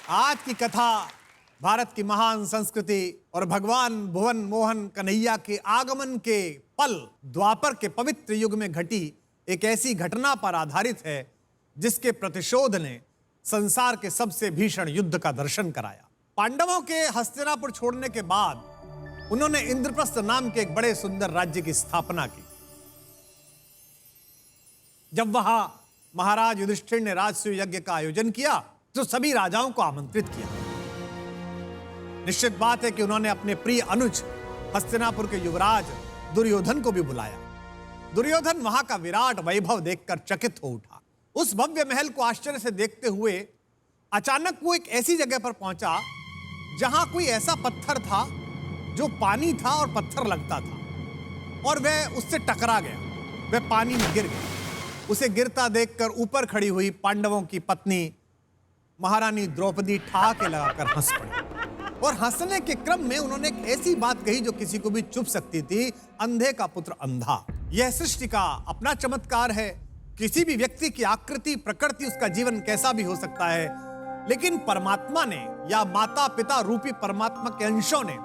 आज की कथा भारत की महान संस्कृति और भगवान भुवन मोहन कन्हैया के आगमन के पल द्वापर के पवित्र युग में घटी एक ऐसी घटना पर आधारित है जिसके प्रतिशोध ने संसार के सबसे भीषण युद्ध का दर्शन कराया। पांडवों के हस्तिनापुर छोड़ने के बाद उन्होंने इंद्रप्रस्थ नाम के एक बड़े सुंदर राज्य की स्थापना की। जब वहां महाराज युधिष्ठिर ने राजसूय यज्ञ का आयोजन किया तो सभी राजाओं को आमंत्रित किया। निश्चित बात है कि उन्होंने अपने प्रिय अनुज हस्तिनापुर के युवराज दुर्योधन को भी बुलाया। दुर्योधन वहां का विराट वैभव देखकर चकित हो उठा। उस भव्य महल को आश्चर्य से देखते हुए अचानक वो एक ऐसी जगह पर पहुंचा जहां कोई ऐसा पत्थर था जो पानी था और पत्थर लगता था, और वह उससे टकरा गया। वह पानी में गिर गया। उसे गिरता देखकर ऊपर खड़ी हुई पांडवों की पत्नी महारानी द्रौपदी ठहाके लगाकर हंस पड़ी, और हंसने के क्रम में उन्होंने एक ऐसी बात कही जो किसी को भी चुभ सकती थी। अंधे का पुत्र अंधा। यह सृष्टि का अपना चमत्कार है। किसी भी व्यक्ति की आकृति, प्रकृति, उसका जीवन कैसा भी हो सकता है, लेकिन परमात्मा ने या माता पिता रूपी परमात्मा के अंशों ने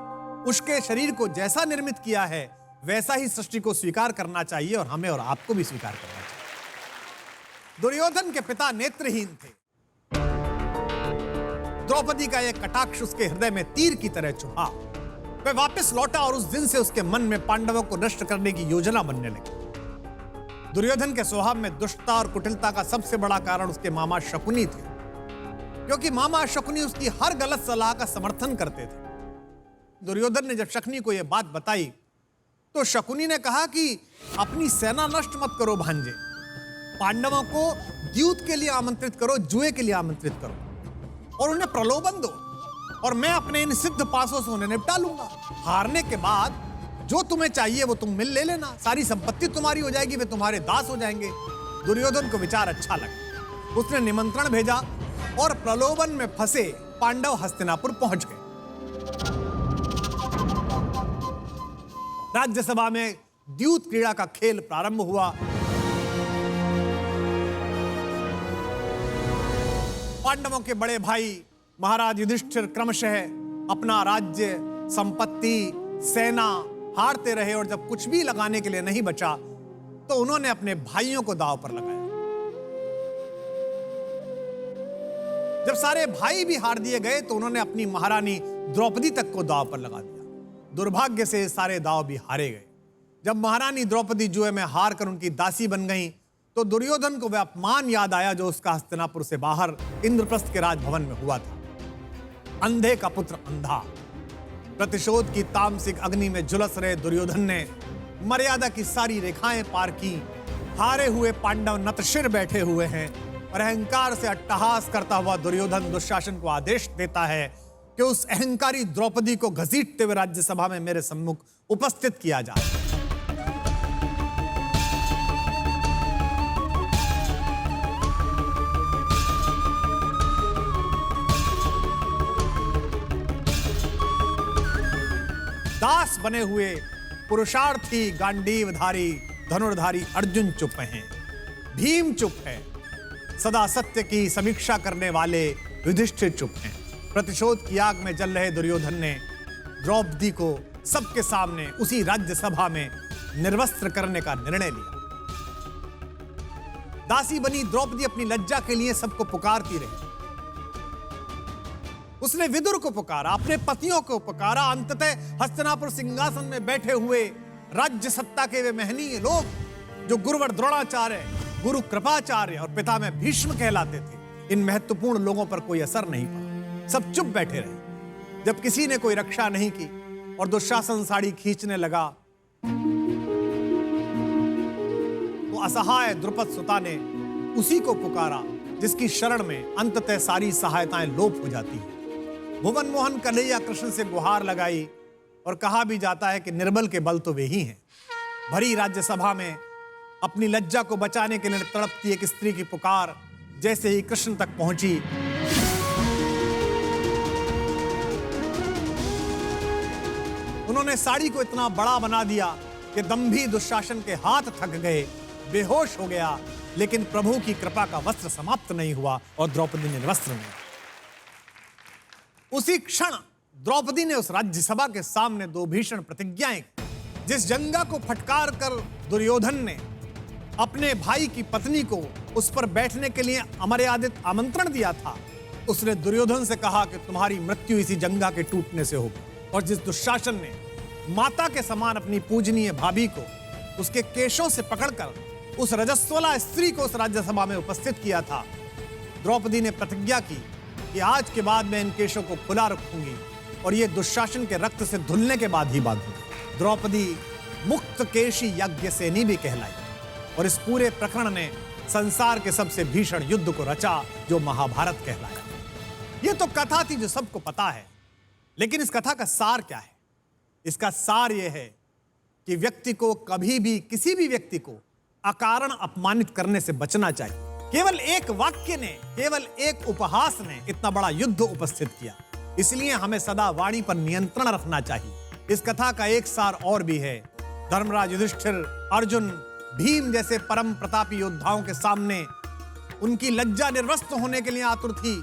उसके शरीर को जैसा निर्मित किया है वैसा ही सृष्टि को स्वीकार करना चाहिए, और हमें और आपको भी स्वीकार करना चाहिए। दुर्योधन के पिता नेत्रहीन थे। द्रौपदी का यह कटाक्ष उसके हृदय में तीर की तरह चुभा। वह वापस लौटा और उस दिन से उसके मन में पांडवों को नष्ट करने की योजना बनने लगी। दुर्योधन के स्वभाव में दुष्टता और कुटिलता का सबसे बड़ा कारण उसके मामा शकुनी थे, क्योंकि मामा शकुनी उसकी हर गलत सलाह का समर्थन करते थे। दुर्योधन ने जब शकुनी को यह बात बताई तो शकुनी ने कहा कि अपनी सेना नष्ट मत करो भांजे, पांडवों को द्यूत के लिए आमंत्रित करो, जुए के लिए आमंत्रित करो और उन्हें प्रलोभन दो, और मैं अपने इन सिद्ध पासों से उन्हें निपटा लूंगा। हारने के बाद जो तुम्हें चाहिए वो तुम मिल ले लेना, सारी संपत्ति तुम्हारी हो जाएगी, वे तुम्हारे दास हो जाएंगे। दुर्योधन को विचार अच्छा लगा। उसने निमंत्रण भेजा और प्रलोभन में फंसे पांडव हस्तिनापुर पहुंच गए। राज्यसभा में द्यूत क्रीड़ा का खेल प्रारंभ हुआ। पांडवों के बड़े भाई महाराज युधिष्ठिर क्रमशः अपना राज्य, संपत्ति, सेना हारते रहे, और जब कुछ भी लगाने के लिए नहीं बचा तो उन्होंने अपने भाइयों को दांव पर लगाया। जब सारे भाई भी हार दिए गए तो उन्होंने अपनी महारानी द्रौपदी तक को दांव पर लगा दिया। दुर्भाग्य से सारे दांव भी हारे गए। जब महारानी द्रौपदी जुए में हार कर उनकी दासी बन गई तो दुर्योधन को वह अपमान याद आया जो उसका हस्तिनापुर से बाहर इंद्रप्रस्थ के राजभवन में हुआ था। अंधे का पुत्र अंधा। प्रतिशोध की तामसिक अग्नि में झुलस रहे दुर्योधन ने मर्यादा की सारी रेखाएं पार की। हारे हुए पांडव नतशिर बैठे हुए हैं और अहंकार से अट्टहास करता हुआ दुर्योधन दुशासन को आदेश देता है कि उस अहंकारी द्रौपदी को घसीटते हुए राज्यसभा में मेरे सम्मुख उपस्थित किया जाए। दास बने हुए पुरुषार्थी गांडीवधारी धनुर्धारी अर्जुन चुप हैं, भीम चुप है, सदा सत्य की समीक्षा करने वाले युधिष्ठिर चुप हैं। प्रतिशोध की आग में जल रहे दुर्योधन ने द्रौपदी को सबके सामने उसी राज्यसभा में निर्वस्त्र करने का निर्णय लिया। दासी बनी द्रौपदी अपनी लज्जा के लिए सबको पुकारती रही। उसने विदुर को पुकारा, अपने पतियों को पुकारा, अंततः हस्तिनापुर सिंहासन में बैठे हुए राज्य सत्ता के वे महनीय लोग जो गुरुवर द्रोणाचार्य, गुरु कृपाचार्य और पिता में भीष्म कहलाते थे, इन महत्वपूर्ण लोगों पर कोई असर नहीं पड़ा। सब चुप बैठे रहे। जब किसी ने कोई रक्षा नहीं की और दुशासन साड़ी खींचने लगा तो असहाय द्रुपद सुता ने उसी को पुकारा जिसकी शरण में अंततः सारी सहायताएं लोप हो जाती हैं। भुवन मोहन कन्हैया कृष्ण से गुहार लगाई, और कहा भी जाता है कि निर्बल के बल तो वे ही हैं। भरी राज्यसभा में अपनी लज्जा को बचाने के लिए तड़पती एक स्त्री की पुकार जैसे ही कृष्ण तक पहुंची, उन्होंने साड़ी को इतना बड़ा बना दिया कि दंभी दुशासन के हाथ थक गए, बेहोश हो गया, लेकिन प्रभु की कृपा का वस्त्र समाप्त नहीं हुआ और द्रौपदी निर्वस्त्र नहीं। उसी क्षण द्रौपदी ने उस राज्यसभा के सामने दो भीषण प्रतिज्ञाएं की। जिस जंगा को फटकार कर दुर्योधन ने अपने भाई की पत्नी को उस पर बैठने के लिए अमर्यादित आमंत्रण दिया था, उसने दुर्योधन से कहा कि तुम्हारी मृत्यु इसी जंगा के टूटने से होगी। और जिस दुशासन ने माता के समान अपनी पूजनीय भाभी को उसके केशों से पकड़कर उस रजस्वला स्त्री को उस राज्यसभा में उपस्थित किया था, द्रौपदी ने प्रतिज्ञा की कि आज के बाद मैं इन केशों को खुला रखूंगी और ये दुशासन के रक्त से धुलने के बाद ही बांधूंगी। द्रौपदी मुक्त केशी यज्ञसेनी भी कहलाई और इस पूरे प्रकरण ने संसार के सबसे भीषण युद्ध को रचा जो महाभारत कहलाया। यह तो कथा थी जो सबको पता है, लेकिन इस कथा का सार क्या है? इसका सार यह है कि व्यक्ति को कभी भी किसी भी व्यक्ति को अकारण अपमानित करने से बचना चाहिए। केवल एक वाक्य ने, केवल एक उपहास ने इतना बड़ा युद्ध उपस्थित किया, इसलिए हमें सदा वाणी पर नियंत्रण रखना चाहिए। इस कथा का एक सार और भी है। धर्मराज युधिष्ठिर, अर्जुन, भीम जैसे परम प्रतापी योद्धाओं के सामने उनकी लज्जा निर्वस्त होने के लिए आतुर थी,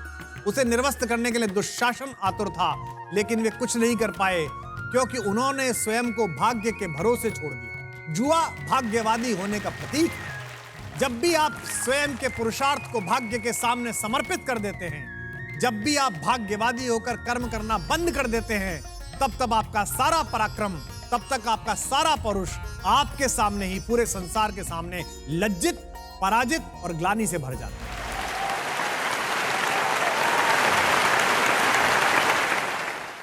उसे निर्वस्त करने के लिए दुशासन आतुर था, लेकिन वे कुछ नहीं कर पाए क्योंकि उन्होंने स्वयं को भाग्य के भरोसे छोड़ दिया। जुआ भाग्यवादी होने का प्रतीक है। जब भी आप स्वयं के पुरुषार्थ को भाग्य के सामने समर्पित कर देते हैं, जब भी आप भाग्यवादी होकर कर्म करना बंद कर देते हैं, तब आपका सारा पराक्रम, तब तक आपका सारा पौरुष आपके सामने ही, पूरे संसार के सामने लज्जित, पराजित और ग्लानि से भर जाता है।